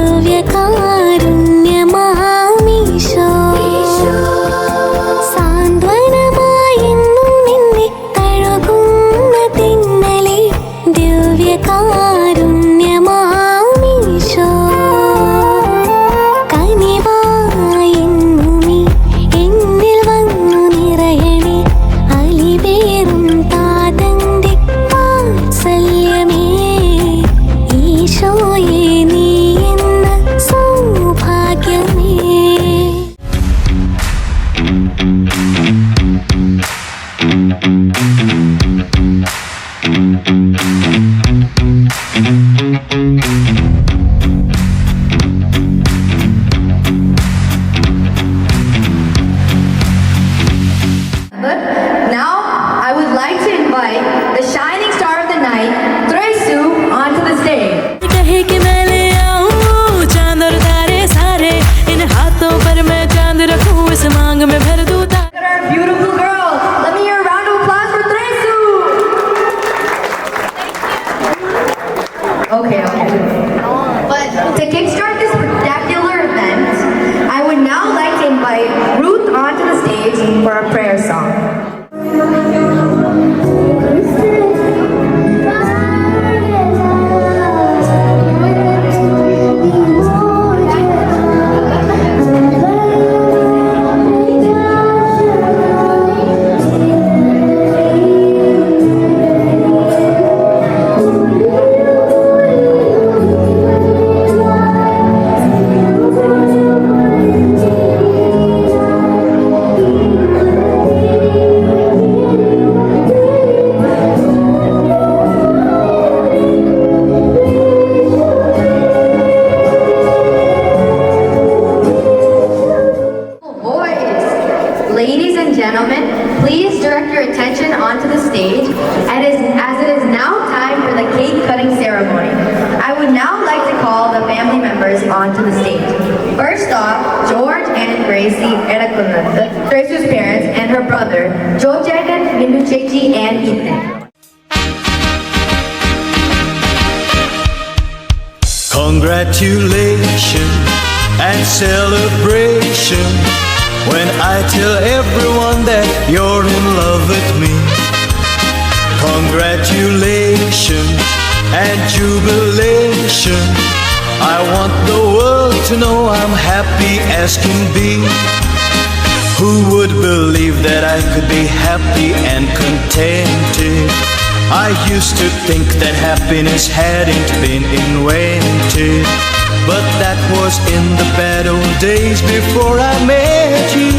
ദിവ്യകാരുണ്യമാമീശോ സാന്ത്വനമായെന്നും നിന്നെ തഴുകുന്ന തിന്നലെ ദിവ്യകാരുണ്യമാമീശോ കനിവായെന്നും നീ എന്നിൽ വന്നു നിറയണേ അലിവേറും താതന്റെ വാത്സല്യമേ ഈശോയേ നീ എന്ന സൗഭാഗ്യമേ. Now, I would like to invite the shining star of the night, Tresu, onto the stage. कहे कि मैं ले आऊं चांद और तारे सारे, इन हाथों पर मैं चांद रखूं, इस मांग में भर दूं Look at our beautiful girl. Let me hear a round of applause for Tresu. Okay. But to kickstart this spectacular event, I would now like to invite Ruth onto the stage for a prayer song. Ladies and gentlemen, please direct your attention onto the stage as it is now time for the cake cutting ceremony. I would now like to call the family members onto the stage. First off, George and Gracie Erakunatha, Tresu's parents, and her brother, Joe Jagan, Mindu Chechi, and Ethan. Congratulations and celebration when I tell everyone that you're in love with me. Congratulations and jubilation. I want the world to know I'm happy as can be. Who would believe that I could be happy and contented? I used to think that happiness hadn't been invented, but that was in the bad old days before I met you.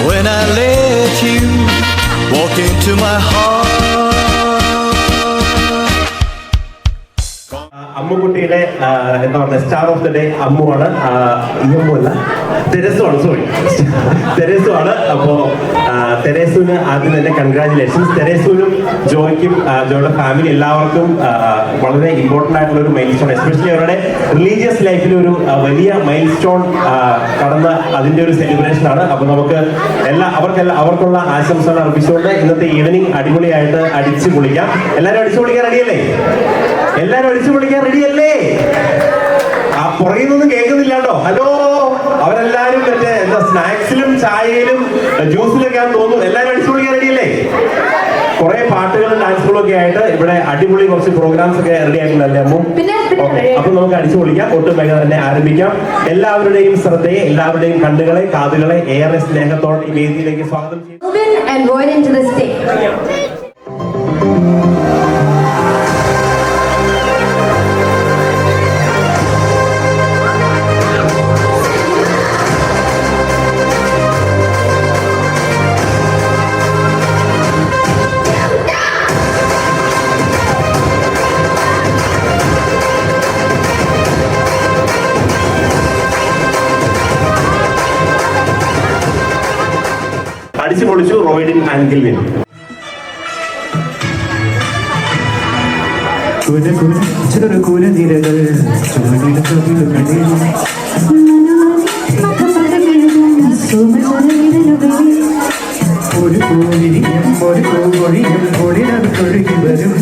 When I let you walk into my heart. അമ്മുകുട്ടിയുടെ എന്താ പറയുക star of the day അമ്മുവാണ്. അല്ല തെരേസുമാണ്, sorry തെരേസുമാണ്. അപ്പോൾ തെരേസുവിന് ആദ്യം തന്നെ congratulations. തെരേസുവിനും ജോയ്ക്കും ജോയുടെ family എല്ലാവർക്കും വളരെ important ആയിട്ടുള്ള ഒരു മൈൽ സ്റ്റോൺ, എസ്പെഷ്യലി അവരുടെ റിലീജിയസ് ലൈഫിൽ ഒരു വലിയ മൈൽ സ്റ്റോൺ കടന്ന അതിൻ്റെ ഒരു സെലിബ്രേഷൻ ആണ്. അപ്പോൾ നമുക്ക് അവർക്കുള്ള ആശംസകൾ അർപ്പിച്ചുകൊണ്ട് ഇന്നത്തെ ഈവനിങ് അടിപൊളിയായിട്ട് അടിച്ചു പൊളിക്കാം. എല്ലാവരും അടിച്ചു പൊളിക്കാൻ റെഡിയല്ലേ? എല്ലാരും അടിച്ചു പൊളിക്കാൻ റെഡിയല്ലേ? ആ പുറകിൽ നിന്നും കേൾക്കുന്നില്ലാണ്ടോ? ഹലോ, അവരെല്ലാരും മറ്റേ എന്താ സ്നാക്സിലും ചായയിലും ജ്യൂസിലൊക്കെ ആണെന്ന് തോന്നുന്നു. എല്ലാരും അടിച്ചു പൊളിക്കാൻ റെഡിയല്ലേ? കുറെ പാട്ടുകളും ഡാൻസുകളും ഒക്കെ ആയിട്ട് ഇവിടെ അടിപൊളി കുറച്ച് പ്രോഗ്രാംസ് ഒക്കെ റെഡി ആയിട്ടുണ്ടല്ലേ അമ്മു? അപ്പൊ നമുക്ക് അടിച്ചു പൊളിക്കാം. ഒട്ടും വേഗം തന്നെ ആരംഭിക്കാം. എല്ലാവരുടെയും ശ്രദ്ധയെ, എല്ലാവരുടെയും കണ്ണുകളെ, കാതുകളെ ഏറെ സ്നേഹത്തോടെ ഈ വേദിയിലേക്ക് സ്വാഗതം ചെയ്യും. അടിച്ചു പൊളിച്ചു റോയിഡിൻ ആൻഡ് ഗിൽവിൻ. ചെറുകുലനിരകൾ ഒരു പൂവിരിയും ഒരു പൂവൊഴിയും ഒളിനത് കൊഴുകി വരും.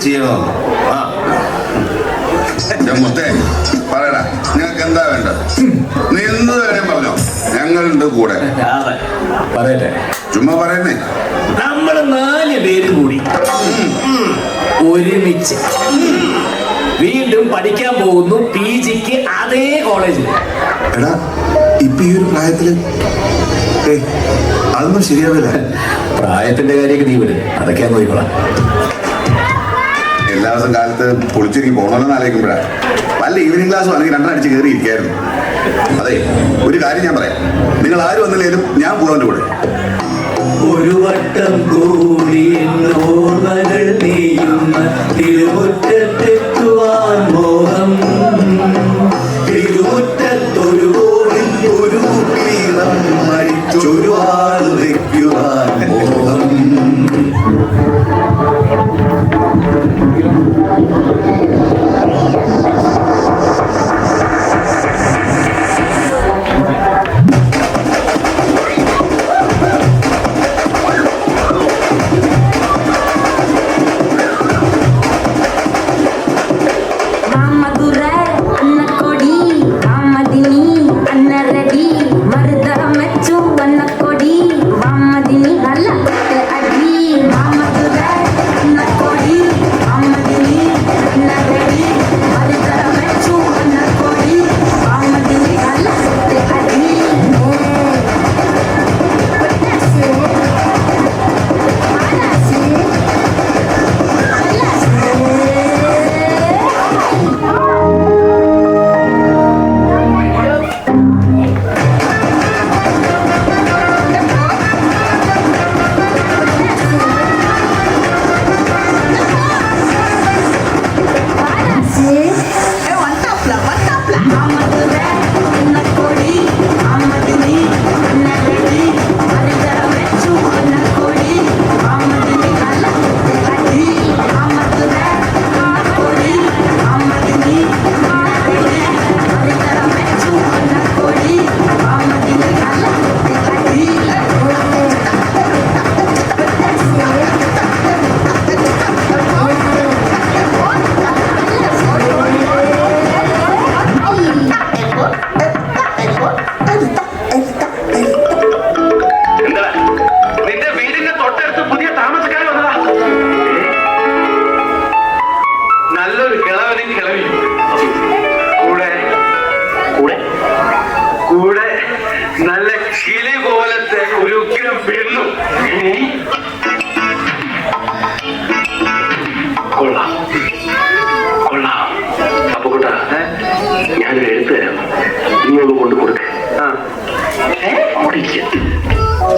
ചെയ്യണമെന്ന്. ആ മുത്തേ പറയടാ, നിങ്ങൾക്ക് എന്താ വേണ്ടത്? നീ എന്ത് കാര്യം പറഞ്ഞോ, ഞങ്ങളുണ്ട് കൂടെ. പറയട്ടെ, ചുമ്മാ പറയുന്നേ. നമ്മൾ 4 പേര് കൂടി ഒരുമിച്ച് വീണ്ടും പഠിക്കാൻ പോകുന്നു PGക്ക് അതേ കോളേജിൽ. എടാ, ഇപ്പൊ ഈ ഒരു പ്രായത്തില് അതൊന്നും ശരിയാവില്ല. പ്രായത്തിന്റെ കാര്യമൊക്കെ നീ വിടും, അതൊക്കെ ഞാൻ നോക്കിക്കോളാം. എല്ലാ ദിവസം കാലത്ത് പൊളിച്ചൊരുക്കി പോകണമെന്ന് ആലോചിക്കുമ്പോഴാ വല്ല ഈവനിങ് ക്ലാസ് ആണെങ്കിൽ 2 അടിച്ച് കയറി ഇരിക്കായിരുന്നു. അതെ, ഒരു കാര്യം ഞാൻ പറയാം, നിങ്ങൾ ആര് വന്നില്ലേലും ഞാൻ പോകാൻ കൂടെ. ഒരു വട്ടം കൂടി ഓർമ്മകൾ നീയുന്ന തിരുമുറ്റത്തെത്തുവാൻ മോഹം. തിരുമുറ്റത്തൊരു കോടി ഒരു കുട്ടീളം മരിച്ചൊരു ആൾ വയ്ക്കുവാൻ മോഹം.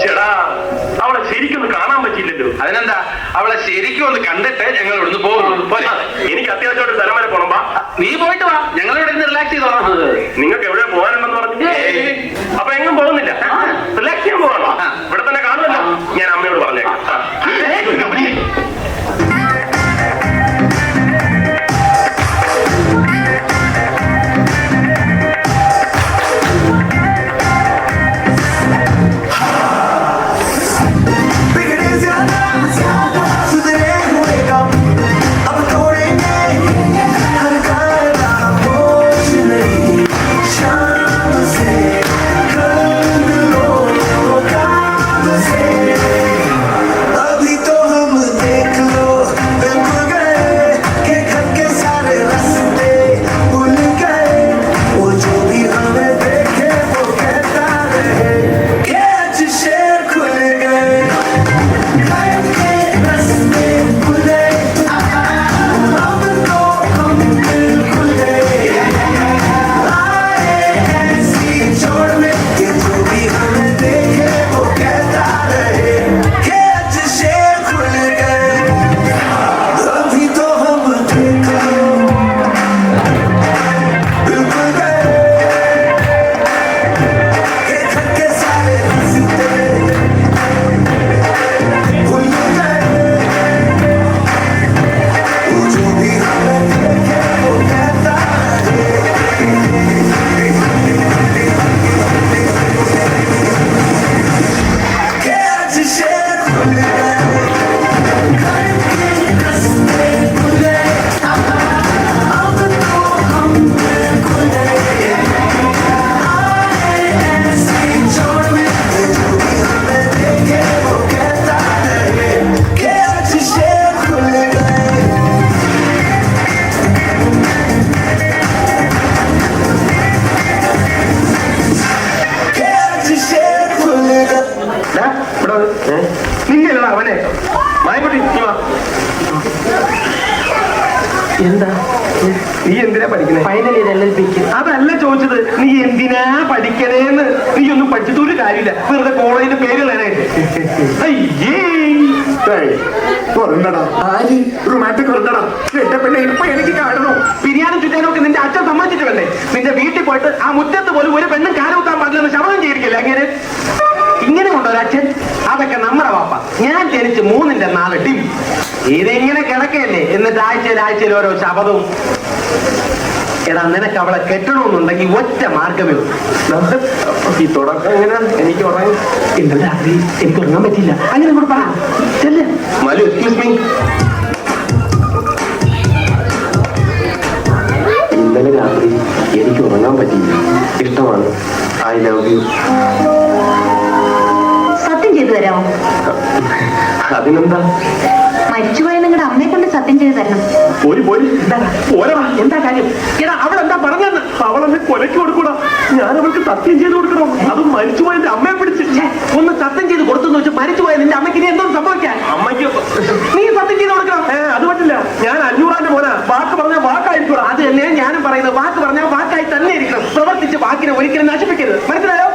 ചേടാ, അവളെ ശരിക്കും കാണാൻ പറ്റിയില്ലല്ലോ. അതിനെന്താ, അവളെ ശരിക്കും ഒന്ന് കണ്ടിട്ട് ഞങ്ങൾ ഇവിടുന്ന് പോകുന്നു. എനിക്ക് അത്യാവശ്യമായിട്ട് സ്ഥലം വരെ പോണം. നീ പോയിട്ട് വാ, ഞങ്ങൾ ഇവിടെ നിന്ന് റിലാക്സ് ചെയ്തോളാം. നിങ്ങൾക്ക് എവിടെ പോകാനുണ്ടെന്ന് പറഞ്ഞു. അപ്പൊ എങ്ങും പോകുന്നില്ല, റിലാക്സ് ചെയ്യാൻ പോകണോ? ഇവിടെ തന്നെ കാണുമല്ലോ. ഞാൻ അമ്മയോട് പറഞ്ഞേക്കാം. शाम से कर लो നീ എന്തിനാ പഠിക്കണേ? ഫൈനൽ ഇയർ LLBക്ക്. അതല്ല ചോദിച്ചത്, നീ എന്തിനാ പഠിക്കണേന്ന്. നീ ഒന്നും പഠിച്ചിട്ട് ഒരു കാര്യമില്ല, വെറുതെ കോളേജിന്റെ പേര് കളയാനായിട്ട്. എനിക്ക് കാണണം. പിരിയാനും ചുറ്റാനും ഒക്കെ നിന്റെ അച്ഛൻ സമ്മതിച്ചിട്ടുണ്ടേ. നിന്റെ വീട്ടിൽ പോയിട്ട് ആ മുറ്റത്ത് പോലും ഒരു പെണ്ണും കാലുകുത്താൻ പാടില്ലെന്ന് ശബ്ദം ചെയ്തിരിക്കില്ല. അങ്ങനെ ഇങ്ങനെ ഉണ്ടോ ഒരച്ഛൻ? അതൊക്കെ നമ്മുടെ വാപ്പ. ഞാൻ ജനിച്ച് 3ന്റെ 4 ടിം. ഇതെങ്ങനെ കിടക്കയല്ലേ? എന്നിട്ട് ആഴ്ചയിൽ ഓരോ ശബ്ദവും. എടാ, നിനക്ക് അവളെ കെട്ടണമെന്നുണ്ടെങ്കിൽ ഒറ്റ മാർഗമേ ഉള്ളൂ. ഈ തുടക്കം എങ്ങനെ? എനിക്ക് ഉറങ്ങാൻ ഇന്നലെ രാത്രി എനിക്ക് ഉറങ്ങാൻ പറ്റില്ല. അങ്ങനെ കൂടെ പറ. Malu, excuse me. ഇന്നലെ രാത്രി എനിക്ക് ഉറങ്ങാൻ പറ്റിയില്ല. ഇഷ്ടമാണ്. I love you. സത്യം ചെയ്തു തരാമോ? അതിനെന്താ? മരിച്ചുപോയ നിങ്ങളുടെ അമ്മയെ കൊണ്ട് സത്യം ചെയ്തു തരണം. എന്താ കാര്യം? എടാ, അവളെന്താ പറഞ്ഞെന്ന്? അവളെന്നെ കൊലയ്ക്ക് കൊടുക്കൂടാ. ഞാൻ അവൾക്ക് സത്യം ചെയ്ത് കൊടുക്കണം. അതും മരിച്ചുപോയ എന്റെ അമ്മയെ പിടിച്ച്. ഒന്ന് സത്യം ചെയ്ത് കൊടുത്തെന്ന് വെച്ചാൽ മരിച്ചുപോയ നിന്റെ അമ്മയ്ക്ക് ഇനി എന്തോ സംഭവിക്കാൻ? അമ്മയ്ക്ക് നീ സത്യം ചെയ്ത് കൊടുക്കണം. അത് പറ്റില്ല. ഞാൻ 500 മോനാ. വാക്ക് പറഞ്ഞാൽ വാക്കായിരിക്കണം. അത് തന്നെ ഞാനും പറയുന്നത്. വാക്ക് പറഞ്ഞാൽ വാക്കായി തന്നെ ഇരിക്കണം. പ്രവർത്തിച്ച് വാക്കിനെ ഒരിക്കലും നശിപ്പിക്കരുത്. മനസ്സിലായോ?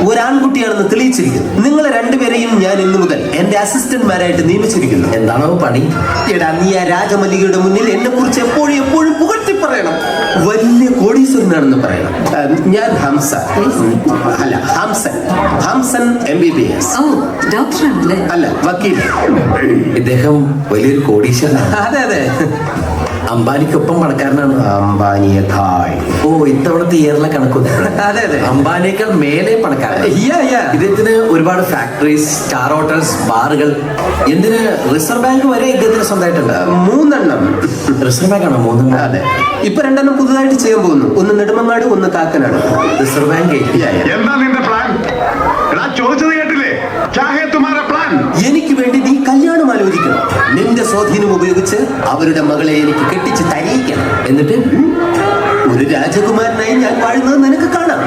ഒരാൺകുട്ടിയാണെന്ന് തെളിയിച്ചിരിക്കുന്നു. നിങ്ങളെ രണ്ടുപേരെയും ഞാൻ ഇന്നു മുതൽ എന്റെ അസിസ്റ്റന്റ്മാരായിട്ട് നിയമിച്ചിരിക്കുന്നു. എന്താണോ പണി? എടാ, നീ ആ രാജമല്ലികയുടെ മുന്നിൽ എന്നെ കുറിച്ച് എപ്പോഴും പുകഴ്ത്തി പറയണം. വലിയ കോടീശ്വരനാണെന്ന് പറയണം. ഞാൻ ഹംസ, അല്ല ഹംസൻ MBBS. അല്ല, വക്കീൽ. ഇദ്ദേഹം വലിയൊരു കോടീശ്വരനാണ്. അതെ. അംബാനിക്കൊപ്പം പണക്കാരനാണ്. അംബാനിയേക്കാൾ. ഓ, ഇത്തവണത്തെ ഇയറിലെ കണക്കൊന്നും. അതെ. അംബാനിയേക്കാൾ മേലെ പണക്കാരൻ. ഇദ്ദേഹത്തിന് ഒരുപാട് ഫാക്ടറീസ്, സ്റ്റാർ ഹോട്ടൽസ്, ബാറുകൾ, എന്തിന് റിസർവ് ബാങ്ക് വരെ ഇദ്ദേഹത്തിന് സ്വന്തമായിട്ടുണ്ട്. 3 റിസർവ് ബാങ്ക് ആണോ? 3. അതെ. ഇപ്പൊ 2 പുതുതായിട്ട് ചെയ്യാൻ പോകുന്നു. ഒന്ന് നെടുമങ്ങാട്, ഒന്ന് കാക്കനാട്. Reserve bank. എന്താ നിന്റെ പ്ലാൻ? ചോദിച്ചത് കേട്ടില്ലേ? എനിക്ക് വേണ്ടി നീ കല്യാണം ആലോചിക്കണം. നിന്റെ സ്വാധീനം ഉപയോഗിച്ച് അവരുടെ മകളെ എനിക്ക് കെട്ടിച്ച് തരിയിക്കണം. എന്നിട്ട് ഒരു രാജകുമാരനായി ഞാൻ വാഴുന്നത് നിനക്ക് കാണാം.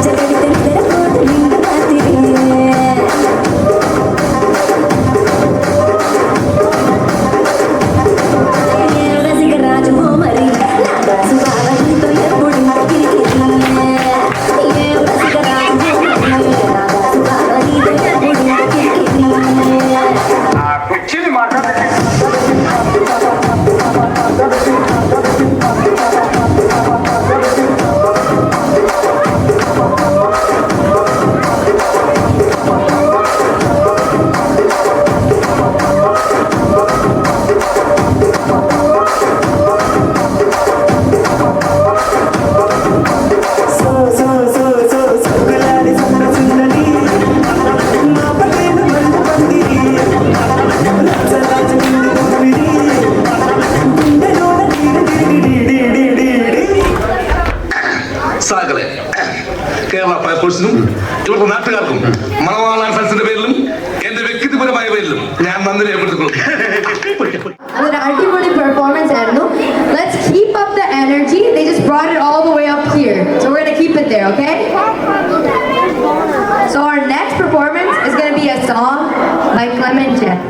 Hey, ജവാഹർലാൽ സദസ്സിന്റെ പേരിലും എന്റെ വ്യക്തിപരമായ പേരിലും ഞാൻ നന്ദി രേഖപ്പെടുത്തിക്കൊള്ളും. അതൊരു അടിപൊളി പെർഫോമൻസ് ആയിരുന്നു. Let's keep up the energy. They just brought it all the way up here. So we're going to keep it there, okay? So our next performance is going to be a song by Clement Jeff.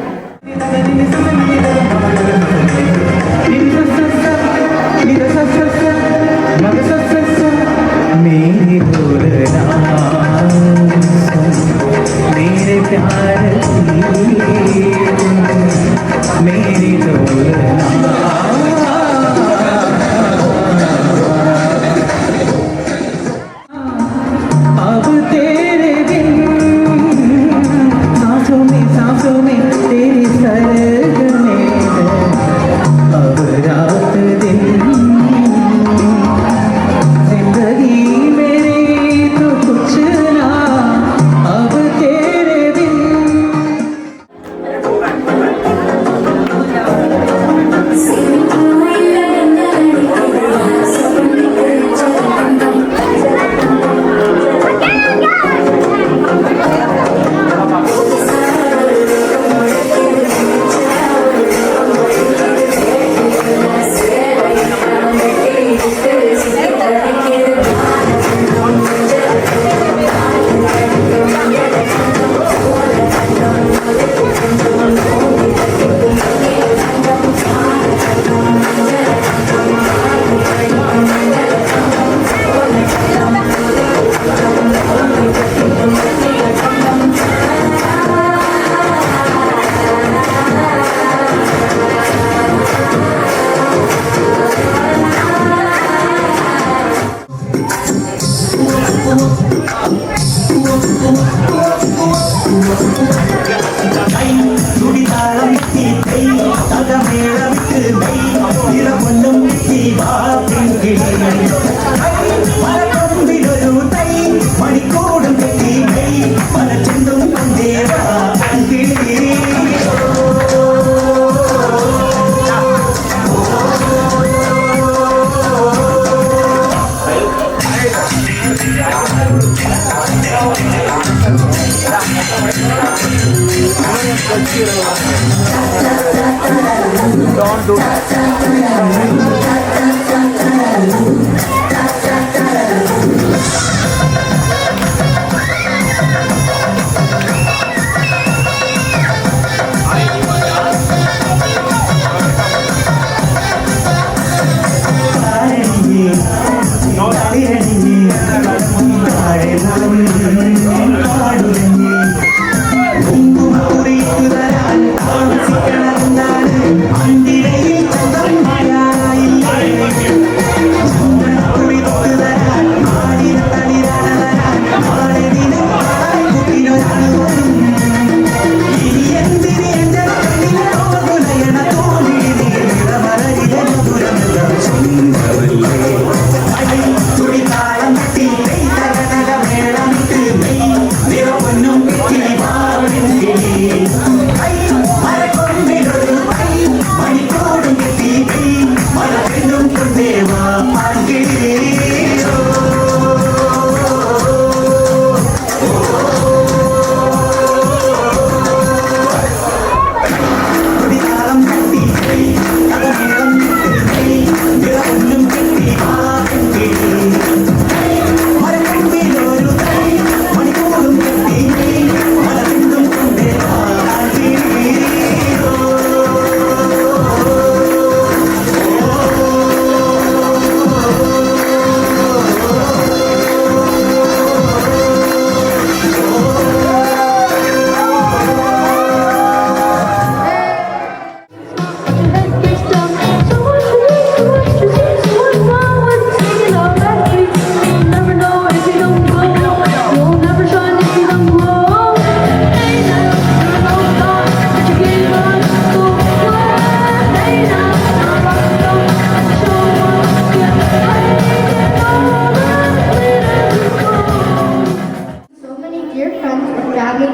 Don't do that.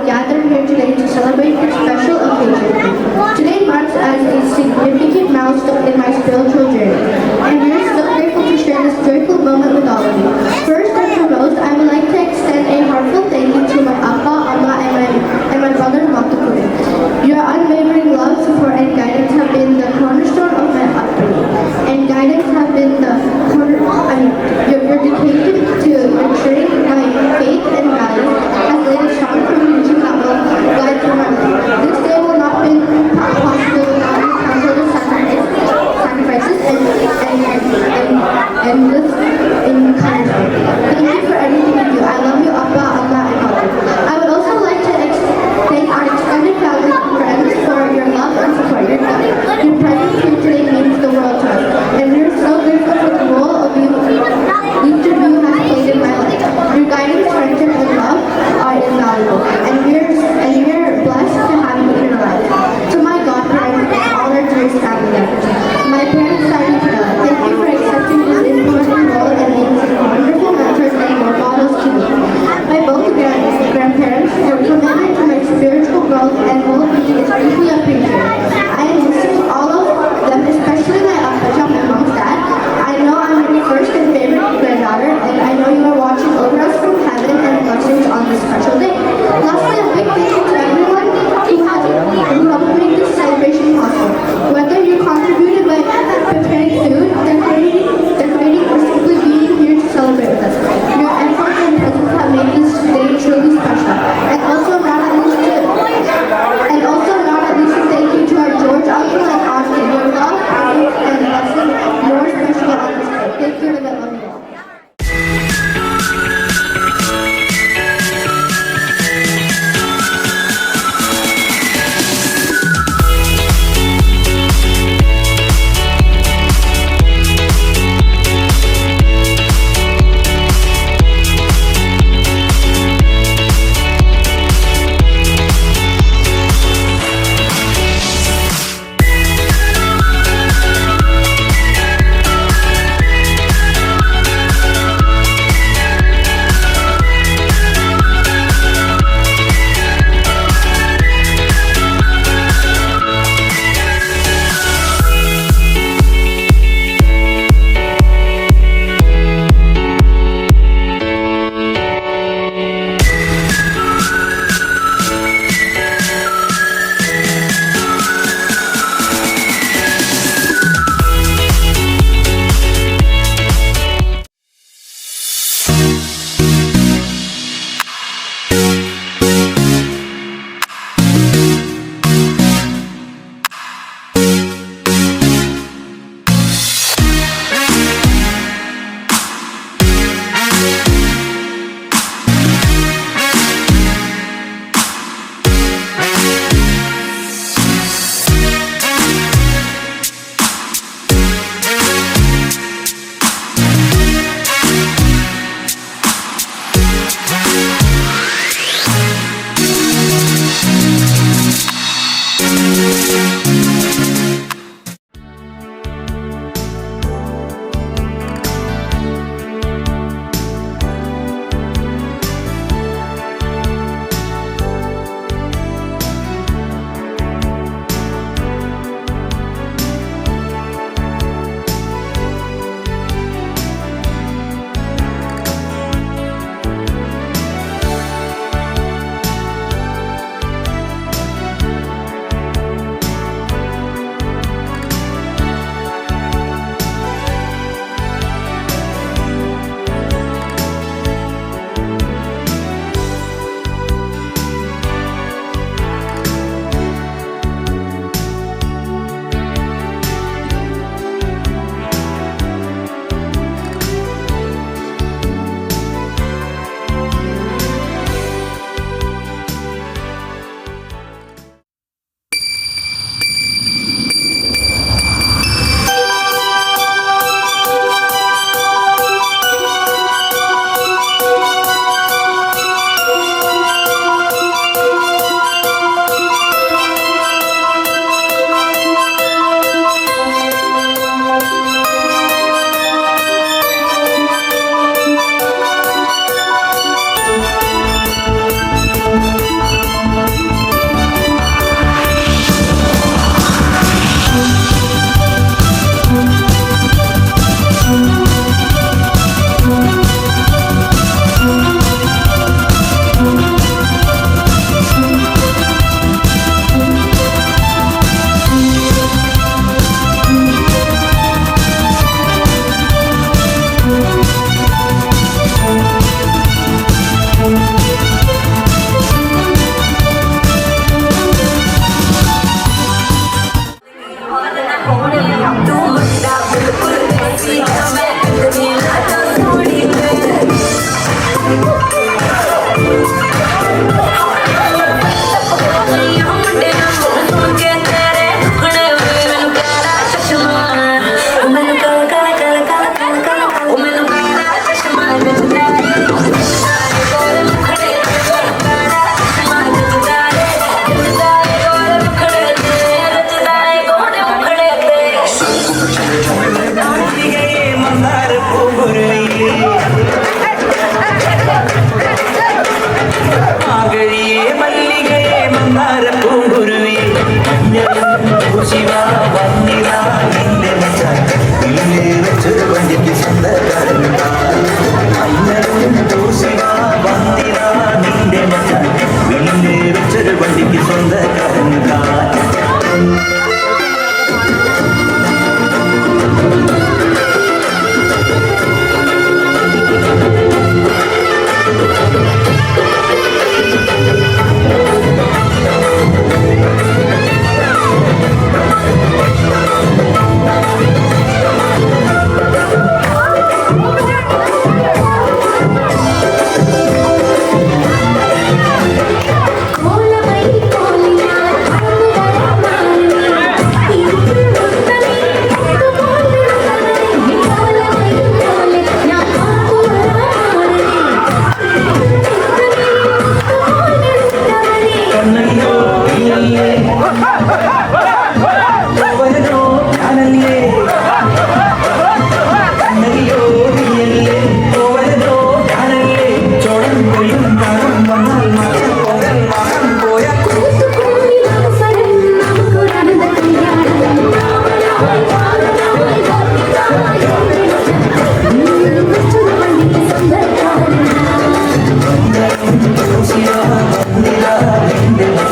Gathered here today to celebrate this special occasion. Today marks as a significant milestone in my spiritual journey, and we are so grateful to share this joyful moment with all of you. First and foremost, I would like to extend a heartfelt thank you to my Appa, Amma, and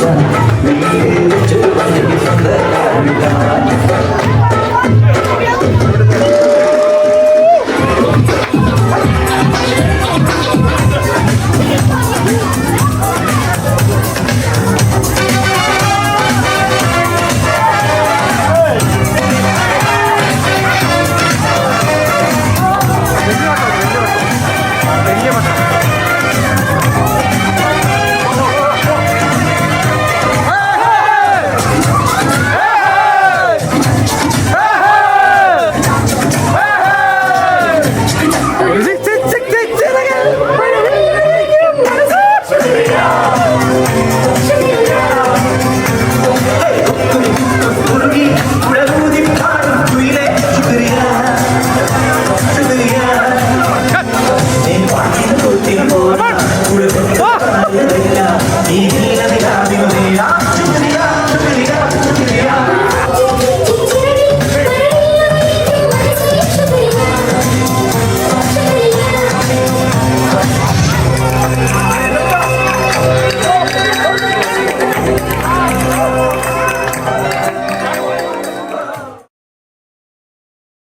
Thank you.